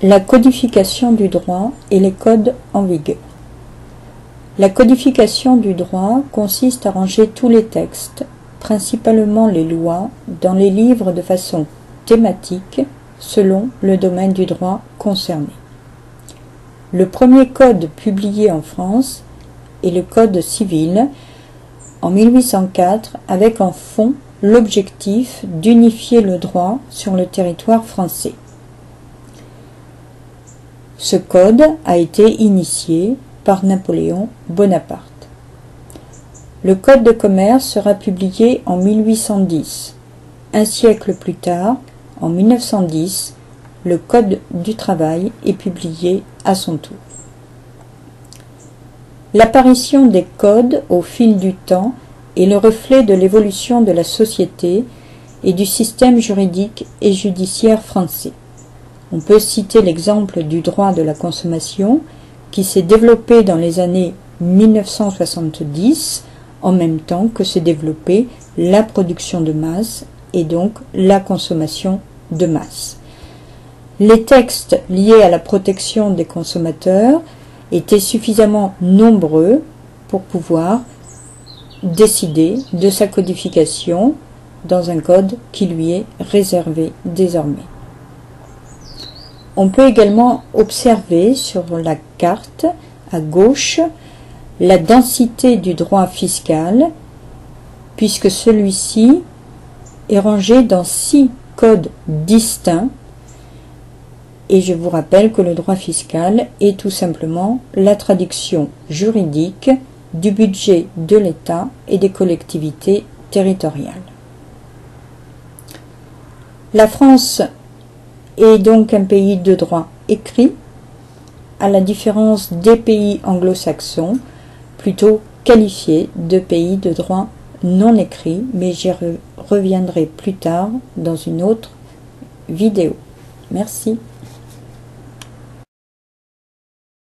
La codification du droit et les codes en vigueur. La codification du droit consiste à ranger tous les textes, principalement les lois, dans les livres de façon thématique selon le domaine du droit concerné. Le premier code publié en France est le Code civil en 1804 avec en fond l'objectif d'unifier le droit sur le territoire français. Ce code a été initié par Napoléon Bonaparte. Le Code de commerce sera publié en 1810. Un siècle plus tard, en 1910, le Code du travail est publié à son tour. L'apparition des codes au fil du temps est le reflet de l'évolution de la société et du système juridique et judiciaire français. On peut citer l'exemple du droit de la consommation qui s'est développé dans les années 1970 en même temps que s'est développée la production de masse et donc la consommation de masse. Les textes liés à la protection des consommateurs étaient suffisamment nombreux pour pouvoir décider de sa codification dans un code qui lui est réservé désormais. On peut également observer sur la carte à gauche la densité du droit fiscal puisque celui-ci est rangé dans 6 codes distincts et je vous rappelle que le droit fiscal est tout simplement la traduction juridique du budget de l'État et des collectivités territoriales. La France est donc un pays de droit écrit, à la différence des pays anglo-saxons, plutôt qualifiés de pays de droit non écrit, mais j'y reviendrai plus tard dans une autre vidéo. Merci.